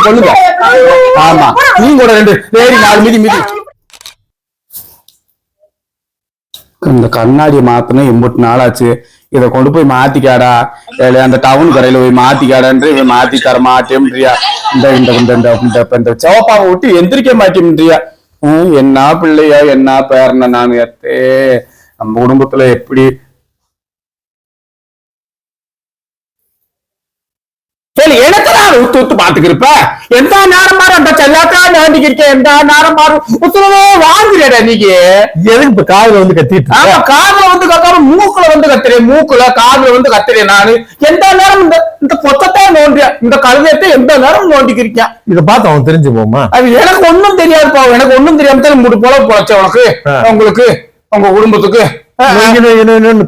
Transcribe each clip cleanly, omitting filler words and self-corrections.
கொள்ளுங்க. ஆமா நீங்க கூட 2 ஏறி 4 மிதி மிதி. இந்த கண்ணாடியை மாத்தணும் 8 நாளாச்சு. இதை கொண்டு போய் மாத்திக்காடா, அந்த டவுன் கடையில போய் மாத்திக்காடான்ற இவன் மாத்தி தர மாட்டேன்றியா. இந்த சிவப்பாவை விட்டு எந்திரிக்க மாட்டேன்றியா. என்ன பிள்ளையா என்ன பேரன நான் ஏத்தே. நம்ம குடும்பத்துல எப்படி சரி எனக்குதான் ஊத்து ஊத்து பாத்துக்கிருப்ப. எந்த நேரம் மாறும் அந்த செல்லாத்தான் வேண்டிக்கிருக்க. எந்த நேரம் மாறும் உத்தரவோ வாங்குறேடா நீங்க. எதுக்கு இப்ப காதுல வந்து கத்திட்டு? ஆமா காதுல வந்து கத்தாம மூக்குல வந்து கத்துறேன். மூக்குல காதுல வந்து கத்துறேன் நானு. எந்த நேரம் இந்த பொத்தத்தான் நோண்டியேன். இந்த கழுதையத்தை எந்த நேரம் நோண்டிக்கிருக்கேன். இதை பார்த்து அவன் தெரிஞ்சு போமா. அது எனக்கு ஒண்ணும் தெரியாதுப்பா. எனக்கு ஒண்ணும் தெரியாம தான் மூடு போல போலச்ச உனக்கு உங்களுக்கு உங்க குடும்பத்துக்கு.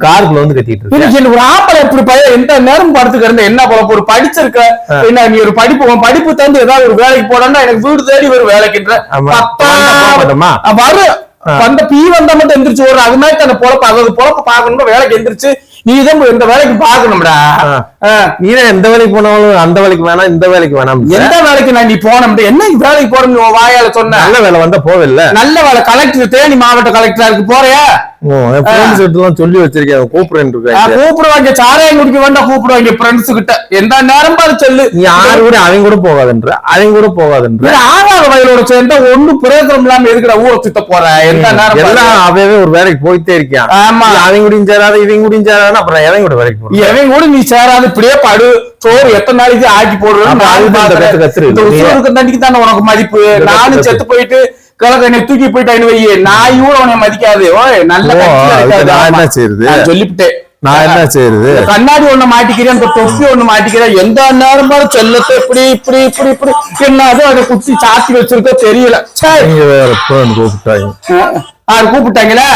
காருக்குள்ள வந்து கத்திட்டு ஒரு ஆம்பளை எப்படி பையன் எந்த நேரம் படுத்துக்க இருந்த என்ன போல ஒரு படிச்சிருக்க என்ன நீ ஒரு படிப்பு தந்து ஏதாவது ஒரு வேலைக்கு போனா எனக்கு வீடு தேடி ஒரு வேலைக்குன்ற வரும். வந்த பீ வந்தா மட்டும் எந்திரிச்சு ஒரு அது மாதிரி தன்னை பொழப்ப அதாவது பொழப்ப பாக்கணும் வேலைக்கு எந்திரிச்சு நீதான் இந்த வேலைக்கு பாக்கணும்டா. நீதான் எந்த வேலைக்கு போனாலும் அந்த வேலைக்கு வேணாம் இந்த வேலைக்கு வேணாம். எந்த வேலைக்கு நான் நீ போன என்ன வேலைக்கு போறேன்னு வாயால சொன்ன. நல்ல வேலை வந்தா போவில்ல. நல்ல வேலை கலெக்டர் தேனி மாவட்ட கலெக்டருக்கு போறியா? சொல்லி வச்சிருக்கேன் கூப்பிடுவாங்க. சாராயம் குடிக்க வேண்டாம் கூப்பிடுவாங்க ஃப்ரெண்ட்ஸ் கிட்ட. எந்த நேரம் பாரு சொல்லு. நீ யாரு கூட அவங்க கூட போகாதுன்ற அவங்க கூட போகாதுன்ற ஆகாத வயலோட சேர்ந்தா ஒண்ணு பிரயோஜனம் இல்லாம எதுக்குற ஊரை சுத்த போற. எந்த நேரம் எல்லாம் அவவே ஒரு வேலைக்கு போயிட்டே இருக்கான். ஆமா அவங்க கூடயும் சேராது இவங்க கூடயும் சேராது. அப்புறம் எவங்க கூட வேலைக்கு போற எவங்க கூட நீ சேராது. இப்படியே படு சோறு எத்தனை நாளைக்கு ஆக்கி போடுறேன். தண்டிக்கு தானே உனக்கு மதிப்பு. நானும் செத்து போயிட்டு கலக்கண்ணை தூக்கி போயிட்டான்னு வை நாய் கூட உன்னை மதிக்காது. நல்ல என்ன செய்யுது சொல்லிவிட்டேன். நான் என்ன செய்யுது கண்ணாடி ஒண்ணு மாட்டிக்கிறேன் அந்த தொப்பி ஒண்ணு மாட்டிக்கிறேன். எந்த நேரம் பாரு செல்லத்தை இப்படி இப்படி இப்படி இப்படி என்னது அதை குத்தி சாத்தி வச்சிருக்க தெரியல. கூப்பிட்டாங்களா?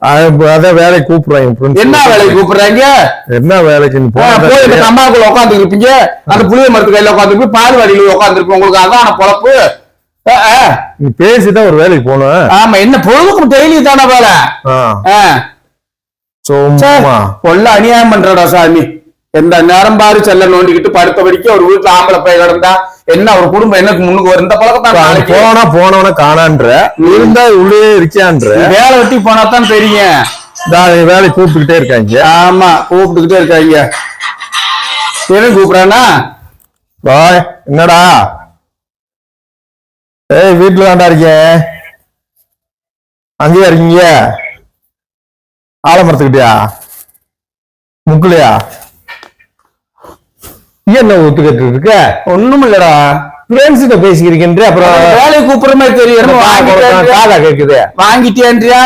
அதான் வேலைக்கு கூப்பிடுறாங்க. என்ன வேலைக்கு கூப்பிடுறாங்க? என்ன வேலைக்கு போய் அம்மாக்குள்ள உட்காந்து இருப்பீங்க. அந்த புளிய மரத்து கையில உட்காந்துருப்பீங்க. பால் வாடியில உட்காந்து இருப்பீங்க. உங்களுக்கு அதான் பொழப்பு. நீ பேசிதான் ஒரு வேலைக்கு போகணும். ஆமா என்ன பொழுதுக்கும் டெய்லி தானே வேலை. கொள்ள அநியாயம் பண்றடா சாமி. எந்த நேரம் பாரு செல்ல நோண்டிக்கிட்டு படுத்த வரைக்கும் ஒரு வீட்டுல ஆம்பளை போய் கிடந்தா என்ன ஒரு குடும்பம் எனக்கு முன்னுக்கு வரும். இந்த பழக்கத்தான் போனவன காணான்ற இருந்தா உள்ளே இருக்கியான்ற வேலை வெட்டி போனாதான் தெரியும். வேலை கூப்பிட்டுக்கிட்டே இருக்காங்க. ஆமா கூப்பிட்டுக்கிட்டே இருக்காங்க. என்ன கூப்பிடானா? என்னடா வீட்டுல தாண்டா இருக்கேன். அங்கேயா இருக்கீங்க? ஆலமரத்துக்கிட்டயா முக்குலையா? என்ன ஒத்துக்கிட்டு இருக்க? ஒண்ணும் இல்லடா ஃப்ரெண்ட்ஸ்கிட்ட பேசிக்கிறீங்க. அப்புறம் வேலையை கூப்பிடுற மாதிரி தெரியும். காதா கேக்குது. வாங்கிட்டேன்றியா?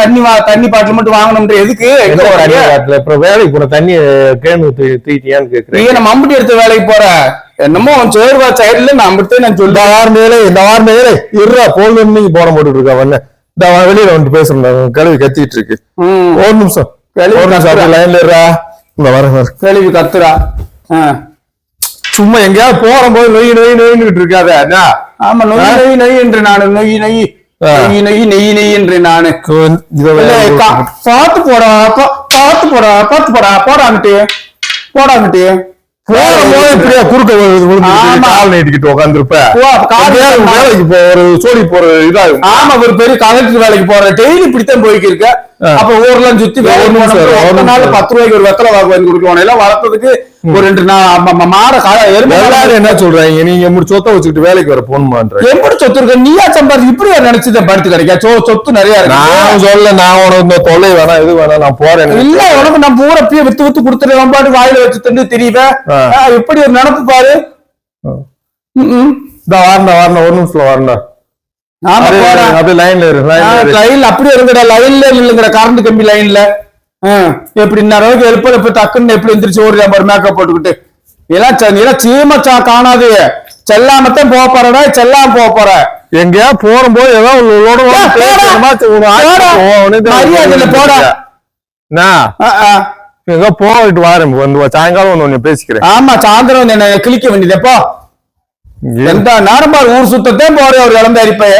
தண்ணி பாட்டில் மட்டும் வாங்கணும். எதுக்கு அப்புறம் வேலைக்கு போற தண்ணி கேணு தூக்கிட்டியான்னு கேக்குறேன். நம்ம அம்புட்டி எடுத்த வேலைக்கு போற என்னமோ சேர்வா சைடுல நான் சொல்ல இந்த வாரம் வேலை இருறா போன் நீங்க போன போட்டுட்டு இருக்கா. வந்து இந்த வெளியில வந்து பேசுறேன். கழுவி கத்திட்டு இருக்கு. ஒரு நிமிஷம் லைன்ல இருறா. இந்த வர கழுவி கத்துறா. சும்மா எங்கேயாவது போற போது நொய் நொய் நொயின்னு இருக்காத. ஆமா நொய் நொய் நொய் என்று நானு நொய் நொய் நெய் நெய் நெய் நெய் என்று நானு பார்த்து போடா பார்த்து போடா பார்த்து போடா போடாங்கிட்டு போடாங்கிட்டு இப்படியா குறுக்க கால் நீட்டிக்கிட்டு உட்காந்துருப்ப. வேலைக்கு போற சோழி போற இதாகும். ஆமா ஒரு பெரிய கலெக்டர் வேலைக்கு போற டெய்லி இப்படித்தான் போய்க்கு இருக்க. அப்ப ஊர்லாம் சுத்தி 10 ரூபாய்க்கு ஒரு வெத்தலை வாக்கு வாங்கி கொடுக்குவாங்க. எல்லாம் வளர்த்ததுக்கு ஒரு 2 மாட எல்லாரும் என்ன சொல்றாங்க? நீங்க சொத்தை வச்சுக்கிட்டு வேலைக்கு வர போகணுமான்ற எப்படி சொத்து இருக்க? நீயா சம்பாதிச்சு இப்படி நினைச்சுதான் படுத்து கிடைக்கா? சொத்து நிறைய இருக்கு. நான் சொல்ல நான் உனக்கு தொல்லை வேணாம் இது வேணாம் நான் போறேன். இல்ல உனக்கு நம்ம ஊரை வித்து வித்து கொடுத்துட்டு பாட்டு வாயில வச்சு தந்து தெரியல. எப்படி ஒரு நினப்பு பாரு. வரணும் ஒரு நிமிஷம் வரணும். அப்படியே இருங்கடா லைன்ல இல்லைங்கிற கரண்ட் கம்பி லைன்ல எப்படி அளவுக்கு எழுப்ப டக்குன்னு எப்படி எந்திரிச்சு ஓடுறா பாரு மேக்கப் போட்டுக்கிட்டு. இதெல்லாம் சீமச்சா காணாது. செல்லாமத்தான் போக போறடா. செல்லாம போக போற எங்கயா போகும்போது ஏதோ மரியாதையில போடா. எங்க போயிட்டு வாரேன். வந்து சாயங்காலம் ஒண்ணு பேசிக்கிறேன். ஆமா சாயந்தரம் என்ன கிளிக்க வேண்டியதப்போ. எந்த நேரமா ஊர் சுத்தத்தே போற ஒரு இழந்த அரிப்பைய.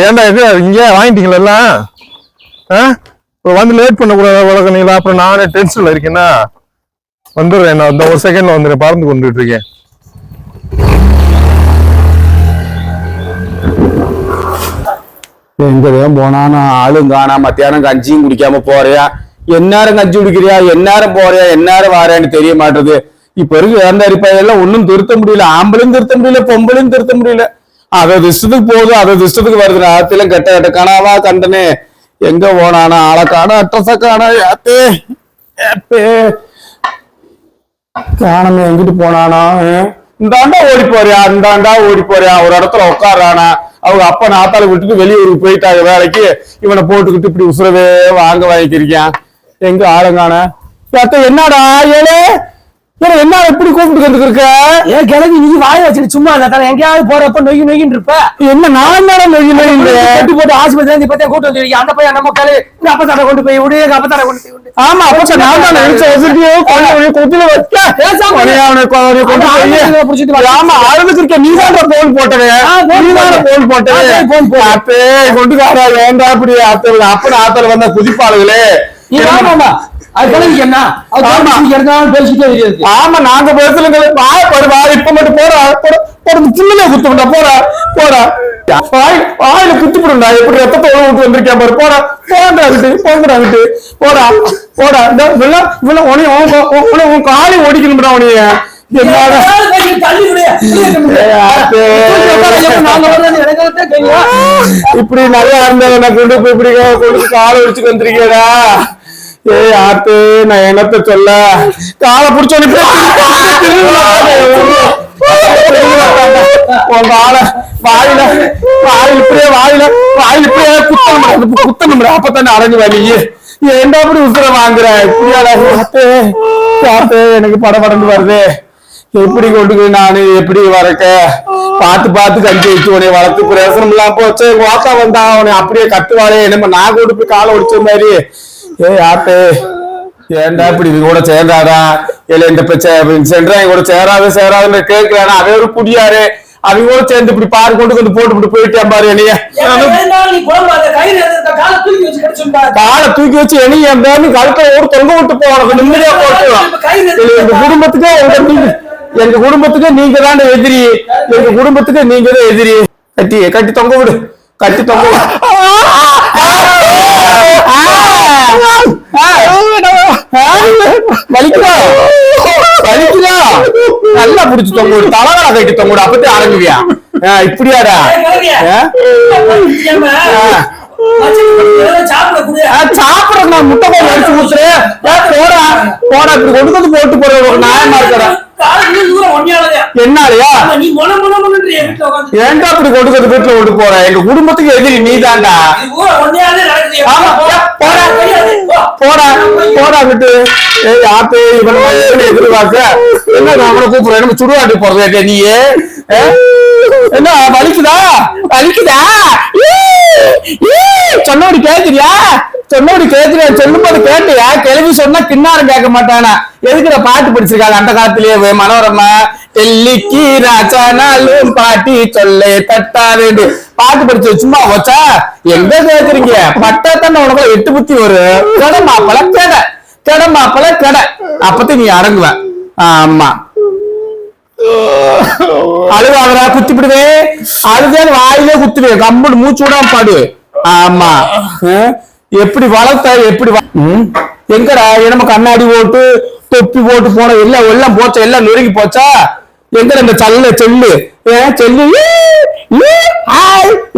ஏன்டா இது இங்க வாங்கிட்டீங்களா எல்லாம்? இப்போ வந்து லேட் பண்ணக்கூடாது வளர்க்கணீங்களா? அப்புறம் நானே டென்ஷன்ல இருக்கேன்னா வந்துடுறேன். நான் இந்த ஒரு செகண்ட்ல வந்துடுறேன். பறந்து கொண்டுட்டு இருக்கேன். எங்கதான் போனானா ஆளும் காணா. மத்தியானம் கஞ்சியும் குடிக்காம போறியா, எந்நேரம் கஞ்சி குடிக்கிறியா, எந்நேரம் போறியா, எந்நேரம் வாரேன்னு தெரிய மாட்டேது. இப்ப இருக்கு இறந்த அரிப்பாயெல்லாம் ஒன்னும் திருத்த முடியல. ஆம்பளையும் திருத்த முடியல, பொம்பளையும் திருத்த முடியல. அதை இஷ்டத்துக்கு போகுது, அதை இஷ்டத்துக்கு வருது. ஆத்திலும் கெட்ட கெட்ட கனாவா கண்டனே. எங்க போனானா ஆளை காணா, அட்ரஸ காணா. ஏத்தே ஏத்தே காணமே. எங்கிட்டு போனானா? இந்தாண்டா ஓடி போறியா, இந்தாண்டா ஓடி போறியா. ஒரு இடத்துல உட்காரானா. அவங்க அப்பா நாத்தால விட்டுட்டு வெளியூருக்கு போயிட்டாங்க வேலைக்கு. இவனை போட்டுக்கிட்டு இப்படி உசுரவே வாங்கிக்கிறியான். எங்க ஆளுங்கான என்னடா ஏழு என்ன எப்படி கூப்பிட்டு இருக்க? ஏன் கிளம்பி நீ வாய வச்சுட்டு சும்மா இல்ல தானே எங்கேயாவது போறப்ப நொய்யு நொய்யின்னு இருப்ப. என்ன நான் நொய்யு நொய்யின்னு கட்டி போட்டு ஆஸ்பத்திரி இப்ப கூட்டு வந்து அந்த பையன் நம்ம கலை அப்பத்தாட கொண்டு போய் விடு, அப்பத்தாட கொண்டு போய் விடு. ஆமா அப்ப நான் தான் அழுதுக்கு இருக்க. நீதான் போன் போட்டவன், போன் போட்டவன் கொண்டு காரா வேண்டா. அப்படி அப்ப ஆத்தல வந்த குதிப்பாளுகளே. ஆமா நாங்க பேசல. இப்ப மட்டும் போறா புள்ளைய குத்துடா. போறா போறா வாயில குத்துப்பிடுண்டா. எப்படி ரத்தத்தை விட்டு வந்திருக்கேன் பாரு. போறா போங்கடாங்கிட்டு போங்கடாங்கிட்டு போடா போடா. உன் காலி ஓடிக்கணும்டா உனைய. இப்படி நல்லா இருந்தவன கொண்டு போய் இப்படி கொண்டு காலை ஒடிச்சுட்டு வந்திருக்கேடா. ஏய் ஆத்து நான் என்னத்த சொல்ல. காலை பிடிச்சோன்னு வாயில வாயில் இப்படியே வாயில இப்படியே குத்தணும். அப்பத்தானே அரைஞ்சு வாங்கி ஏண்டா அப்படி உசுர வாங்குற இப்படியாடா. எனக்கு படபடன்னு வருது. எப்படி கொண்டு நானு எப்படி வரக்க பார்த்து கஞ்சி வச்சு உனைய வளர்த்து பிரயோசனம் இல்லாம போச்சு. வாத்தா வந்தா உன்னை அப்படியே கத்துவாளே. நம்ம நான் கொண்டு போய் காலை ஒடிச்ச மாதிரி. ஏய் ஆட்டு ஏண்டா இப்படி இது கூட சேர்ந்தாடா. இல்ல இந்த சென்றாங்க கூட சேராதுன்னு கேட்கிறானா. அதே ஒரு குடியாரு அவங்க கூட சேர்ந்து இப்படி பாரு கொண்டு போட்டு போயிட்டேன் பாரு. என்னைய காலை தூக்கி வச்சு என்னைய கழுத்தை ஒரு தொங்க விட்டு போன நிம்மதியா போட்டு. எங்க குடும்பத்துக்கு நீங்க தான் எதிரி. எங்க குடும்பத்துக்கு நீங்க தான் எதிரி. கட்டி தொங்க விடு. கட்டி தொங்க விடு. வலிக்குதா வலிக்குதா? நல்லா புடிச்சு தொங்க விடு. தலகால கட்டி தொங்க விடு. அப்பத்தே ஆரம்பிவியா? இப்படியாடா சாப்பிட முட்டை கோழி அடிச்சு கொடுத்துறேன். போடா போடா இப்படி கொண்டு போட்டு போற நியாயமா இருக்கிறேன். என்னாலயா ஏன்டா அப்படி கொண்டு வீட்டுல கொண்டு போற? எங்க குடும்பத்துக்கு எதிரி நீ தான்டா. போடா விட்டு. ஆத்து இவன் எதிர்பார்க்க என்ன அவனை கூப்பிடுற? நம்ம சுடுகாட்டி போறது நீ என்ன வலிக்குதா சொன்னோடி கேக்குறியா? சொல்லும் போது கேட்டியா? கேள்வி சொன்னா கிண்ணாரம் கேட்க மாட்டானா. எதுக்குற பாட்டு படிச்சிருக்காங்க அந்த காலத்திலேயே மனோரமா. டெல்லிக்கு ராஜானாலும் பாட்டி சொல்ல தட்டாது பாட்டு படிச்சு சும்மா வச்சா எங்க கேக்குறீங்க? பட்டா தானே உனக்குள்ள 8 புத்தி வரும். கடை மாப்பழ கடை அப்பத்தி நீ அடங்குவ. ஆமா அழுவாதரா குத்திப்பிடுவே. அழுதான் வாயிலே குத்துவேன். கம்பு மூச்சு விடாம பாடு. ஆமா எப்படி வளர்த்த எப்படி எங்கடா நம்ம கண்ணாடி போட்டு தொப்பி போட்டு போன எல்லாம் போச்சா? எல்லாம் நொறுங்கி போச்சா? எங்க இந்த செல்லு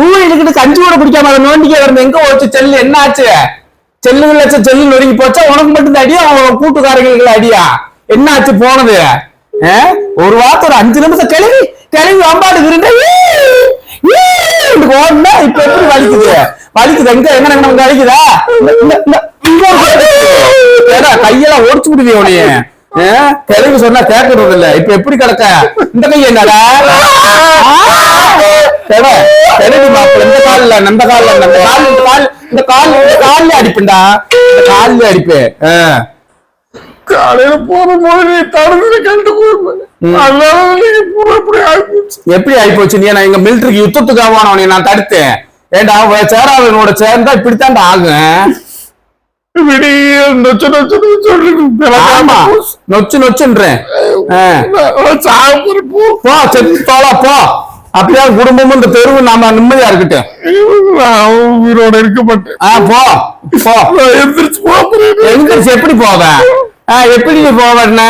ஊழிட்டு கஞ்சி கூட குடிக்காம அதை நோண்டிக்க வரணும். எங்க போச்சு செல்லு? என்ன ஆச்சு? செல்லு நொறுங்கி போச்சா? உனக்கு மட்டும் தான் அடியா? அவன் கூட்டுக்காரங்களுக்கு அடியா? என்ன ஆச்சு போனது? ஒரு வார்த்தை ஒரு 5 நிமிஷம் கிளவி வம்பாடு ஓடுனா இப்ப எப்படி வலிக்குது? எங்க நமக்கு வலிக்குதா? கையெல்லாம் ஒடிச்சு விடுவிய உனைய. தெலுங்கு சொன்னா கேட்கறது இல்ல. இப்ப எப்படி கிடக்க? இந்த கை என்னடா தெலுங்கு மாப்பிள்ள? இந்த கால்ல இந்த கால்ல அடிப்பேன்டா. இந்த கால்ல அடிப்பேன். காலையில போகும்போது தடுத்து கண்டு எப்படி ஆயிப்போச்சு? நீ நான் எங்க மிலிட்டரிக்கு யுத்தத்துக்காக நான் தடுத்தேன். ஏண்டா சேராதனோட சேர்ந்தா இப்படித்தாண்டா ஆகும். ஆமா நொச்சு நொச்சுன்றேன் போ செத்து தோலா போ. அப்படியா குடும்பமும் இந்த தெருவு நாம நிம்மதியா இருக்கட்டும். உயிரோட இருக்க மாட்டேன். போ போ. எந்திரிச்சு எப்படி போவேன்? எப்படி நீ போவேன்னு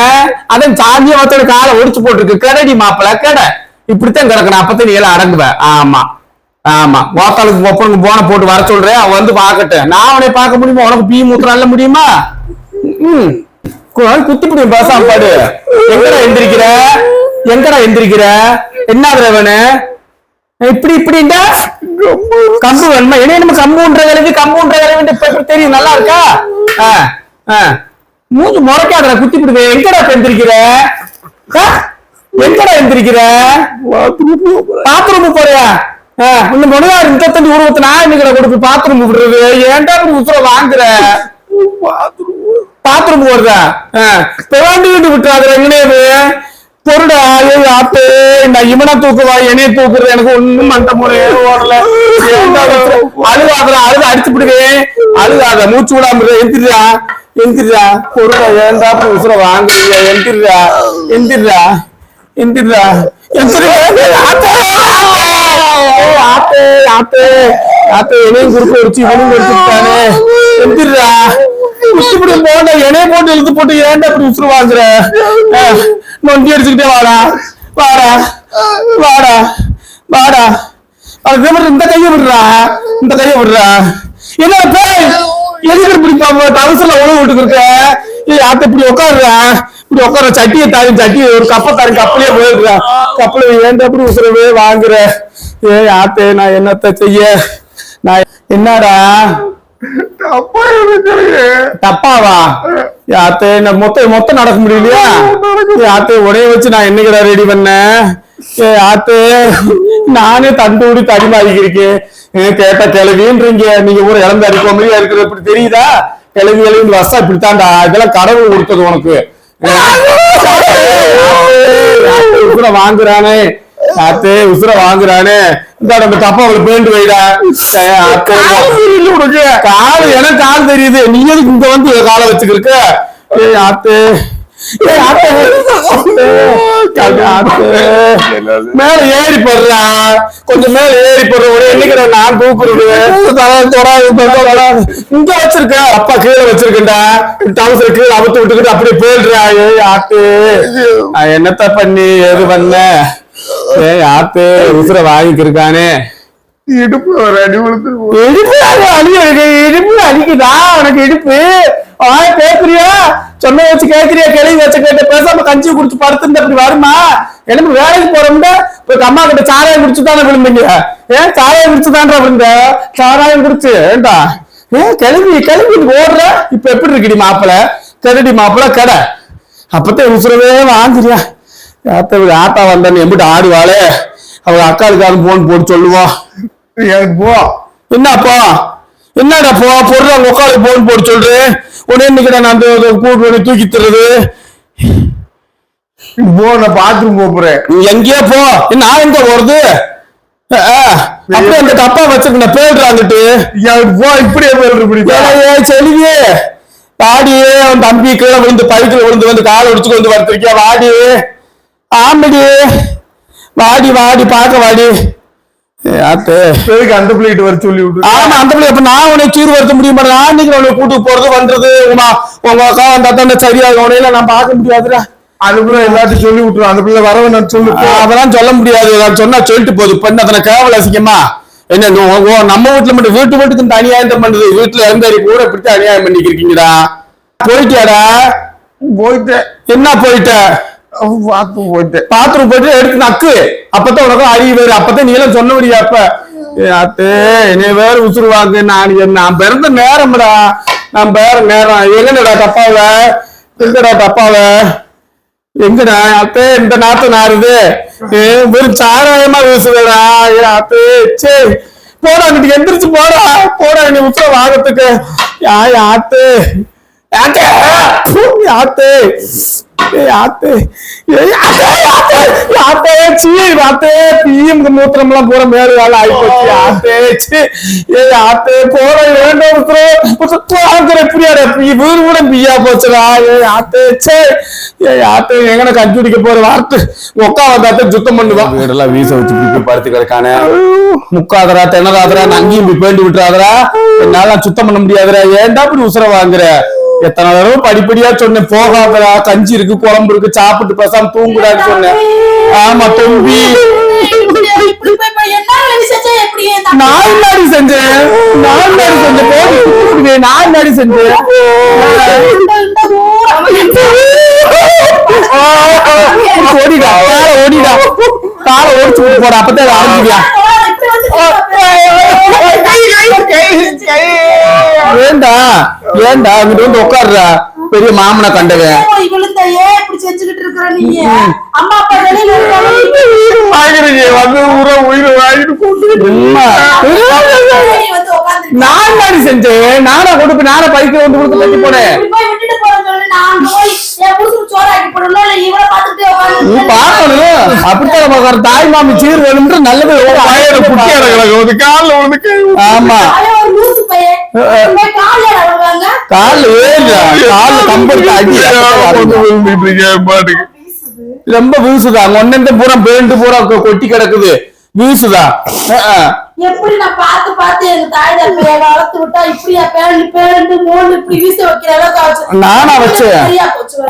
அதான் சாந்திய மத்தோட காலை ஒடிச்சு போட்டுருக்கு. கடடி மாப்பிள்ள கடை இப்படித்தான் கிடக்கணும். அப்பதான் நீ எல்லாம் அடங்குவேன். ஆமா ஆமா வாத்தாளுக்கு ஒப்பனுக்கு போன போட்டு வர சொல்றேன். அவன் வந்து பாக்கட்டும். நான் அவனை பார்க்க முடியுமா? உனக்கு பீ மூத்திரம் அல்ல முடியுமா? குத்தி முடியும் பேசாம பாடு. எங்கடா எந்திரிக்கிற? எங்கடா எந்திரிக்கிற? என்ன அவனு இப்படி இப்படின்டா கம்பு வேணுமா? என்ன நம்ம கம்புன்ற கலவி இப்ப தெரியும். நல்லா இருக்கா? மூஞ்சி முறைக்காத குத்தி பிடிக்க. எங்கடா எந்திரிக்கிற? எங்கடா எந்திரிக்கிற? பாத்ரூம் போறியா? இந்த மொழியாரு 35 நான் இன்னைக்கு கொடுத்து பாத்ரூம் விடுறது. ஏன்டா உசுர வாங்குற? பாத்ரூம் போடுறா பிறவாண்டி வீட்டு விட்டுறாது. எங்கனே பொருடா ஆத்து நான் இவனை தூக்குவா என்னைய தூக்குறது. எனக்கு ஒண்ணும் மண்ட முறையே ஓடல. அழுகாத அழுத அடிச்சு விடுவேன். அழுகாத மூச்சு விடாம எந்திரா எந்திரா பொருடா. ஏன்டா உசுர வாங்குறீங்க? எந்திரா எந்திரா எந்திரா என்னையும் குறுக்க வச்சு இவனும் எடுத்துட்டானே. எந்திரா இப்படி போன என்னைய போட்டு இழுத்து போட்டு ஏன்டா அப்படி உசுறு வாங்குற? நொண்டி அடிச்சுக்கிட்டே வாடா வாடா வாடா வாடா. இந்த கைய விடுறா இந்த கைய விடுறா. என்ன பேய் எதுக்கு இப்படி தவசல உணவு விட்டுக்கு இருக்க? ஆத்த இப்படி உட்காருறா. இப்படி உட்கார சட்டியை தாரி சட்டி ஒரு கப்பை தாரி கப்பலையே போயிடுறா. கப்பல ஏன்டா அப்படி உசுரவே வாங்குற? ஆத்தே நான் என்னத்த செய்ய? நான் என்னடா தப்பாவா? யாத்தே மொத்தம் நடக்க முடியலையா? யாத்தே உடைய வச்சு நான் என்னைக்கடா ரெடி பண்ணேன்? ஆத்தே நானே தண்டோடி தடிமாறிக்கிருக்கேன். கேட்ட கிளவின்றீங்க. நீங்க ஊரை இழந்து அடிக்க மாதிரியா இருக்கிறது இப்படி தெரியுதா? கிளவி வசா இப்படித்தான்டா. இதெல்லாம் கடவுள் கொடுத்தது உனக்கு. உசுர வாங்குறானே ஆத்தே உசுர வாங்குறானே. இந்த நம்ம தப்பா அவளை பேண்டு வைடா. உனக்கு காலு எனக்கு கால் தெரியுது. நீ எதுக்கு இங்க வந்து காலை வச்சுக்கிருக்க? ஆத்தே மேல ஏறி போடுறா. கொஞ்சம் மேல ஏறி போடுற ஒரு என்னைக்கு நான் தூக்குறது. இங்க வச்சிருக்க அப்பா கீழே வச்சிருக்கேன்டா. டவுசர் கீழே அவுத்து விட்டுக்கிட்டு அப்படியே போயிடுறா. ஆத்து என்னத்த பண்ணி எது பண்ண? ஆத்து உசுர வாங்கிக்கிருக்கானே. இடுப்பு ஒரு அடி இடுப்பு அடிக்குதா உனக்கு? இடுப்பு கேக்குறியா? சொன்ன வச்சு கேக்குறியா? கிளவி வச்சு கேட்ட பேசாம கஞ்சி குடிச்சு படுத்துட்டு அப்படி வருமா? எனக்கு வேலைக்கு போறோம்னா இப்ப அம்மா கிட்ட சாராயம் குடிச்சுதானே விழுந்தீங்க. சாராயம் குடிச்சுதான்றா விழுந்த? சாராயம் குடிச்சு ஏண்டா கிளம்பி கிளம்பி ஓடுற. இப்ப எப்படி இருக்குடி மாப்பிள்ள? கரடி மாப்பிள்ள கடை அப்பத்தான் உசுரவே வாங்குறியா? ஆத்தா வந்தான்னு எம்பிட்டு ஆடுவாளே. அவங்க அக்காளுக்காக போன் போட்டு சொல்லுவா. போ என்னப்பா என்னடா போ பொருள் அவங்க உட்காந்து போன் போட்டு சொல்றேன். உடனே இன்னைக்கு நான் அந்த கூட்டு பண்ணி தூக்கி தர்றது. போ நான் பாத்ரூம் போறேன். எங்கேயோ போ. நான் எங்க போறது? அப்படியே அந்த தப்பா வச்சிருக்கேன் பேடுறாங்கட்டு போ. இப்படியே போயிடுற செல்வியே வாடியே. அவன் தம்பி கீழே விழுந்து பைக்கில் விழுந்து வந்து காலை உடிச்சு வந்து வரத்திருக்கியா? வாடி ஆம்படி வாடி வாடி பார்க்க வாடி. அந்த பிள்ளைகிட்ட வர சொல்லி விட்டு. ஆமா அந்த பிள்ளை. அப்ப நான் உனக்கு கீறு வருத்த முடிய மாட்டேன். நான் இன்னைக்கு உனக்கு கூட்டு போறது பண்றது உங்க அக்கா வந்தா சரியாக உனையில நான் பார்க்க முடியாதுடா. அதுக்குள்ள எல்லாத்தையும் சொல்லி விட்டுருவோம். அந்த பிள்ளை வரவன் நான் சொல்லு. அதெல்லாம் சொல்ல முடியாது. சொன்னா சொல்லிட்டு போகுது. இப்ப அதனை கேவல அசிங்கமா என்ன? நம்ம வீட்டுல மட்டும் வீட்டுக்கு இந்த அநியாயம் பண்ணுது. வீட்டுல இறந்தாரி கூட இப்படித்தான் அநியாயம் பண்ணிக்கிருக்கீங்கடா. போயிட்டியாடா? போயிட்டேன். என்ன போயிட்ட? பாத்ரூம் போயிட்டு எடுத்து நக்கு. அப்பதான் உனக்கு அறிவு வேறு. அப்பதான் நீ எல்லாம் சொன்ன முடியா? அப்ப என்னை வேற உசுருவாங்க. நான் பிறந்த நேரம்டா. நான் பேர நேரம் எங்கடா தப்பாவ? எங்கடா தப்பாவ? எங்கடா அத்தே இந்த நாத்து நாருது? வெறும் சாராயமா வீசுதடா. அத்தே சரி போடா. அங்கிட்டு எந்திரிச்சு போடா. போடா என்னை உசுர வாங்கத்துக்கு. ஆத்து ஆத்து மூத்திரம் எல்லாம் பூரா மேல வேலை ஆயிப்போச்சு போற வீடு கூட பிய்யா போச்சுடா எங்கன கஞ்சி குடிக்க போற வார்த்தை உக்கா வந்தாத்த சுத்தம் பண்ணுவான் வீடெல்லாம் வீச வச்சு படுத்து கிடக்கானே முக்காதரா திணறாதரா அங்கேயும் போய் பேண்டு விட்டுறாதரா என்னால சுத்தம் பண்ண முடியாதுடா ஏன்டா இப்படி உசுர வாங்குற எத்தனை தடவை படிப்படியா சொன்னேன் போகாதடா கஞ்சி இருக்கு குழம்பு இருக்கு சாப்பிட்டு பேசாம தூங்குடான்னு சொன்னேன் ஆமா தொம்பி நான் முன்னாடி செஞ்சேன் ஓடிடா காலை ஓடிச்சு போற அப்பதான் ஆரம்பிக்கியா ஏண்டா அங்கிட்டு வந்து உட்காருடா பெரிய மாமனை கண்டவன் நான் செஞ்சேன் நானா கொடுப்பு நானா பைக்க வந்து கொடுத்து தட்டி போனேன் அப்படித்தான் தாய் மாமி சீர் வேணும்ன்ற நல்லது ஆமா ரொம்ப வீசுதா ஒன்னு பூரா பேண்டு பூரா கொட்டி கிடக்குது வீசுதா எப்படி நான் பார்த்து எங்க தாய் தந்தைய வளர்த்து விட்டா இப்படியா பேண்டு மூணு இப்படி வீச வைக்கிற அளவுக்கு நானா வச்சேன்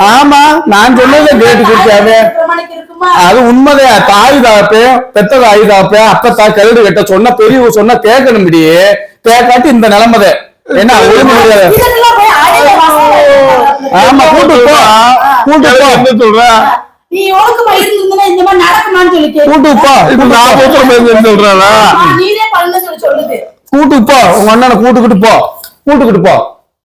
ஆமா நான் சொன்னதை கேட்டு கொடுத்தாவே அது உண்மைதான் தாய் தாப்பேன் பெத்த தாய் தாப்பேன் அப்பத்தா கருடு கட்ட சொன்ன பெரியவங்க சொன்னா கேட்கணும் முடியே கேட்காட்டி இந்த நிலைமைத என்ன ஆமா கூட்டு என்ன சொல்ற நீ ஒழுக்கமா இருந்திருந்தா இந்த மாதிரி நடக்குமான்னு சொல்லி கூட்டுப்பா இப்ப நான் சொல்றேன் நீனே பண்ண சொல்லி சொல்லுது கூட்டுப்பா உங்க அண்ணனை கூட்டுக்கிட்டு போ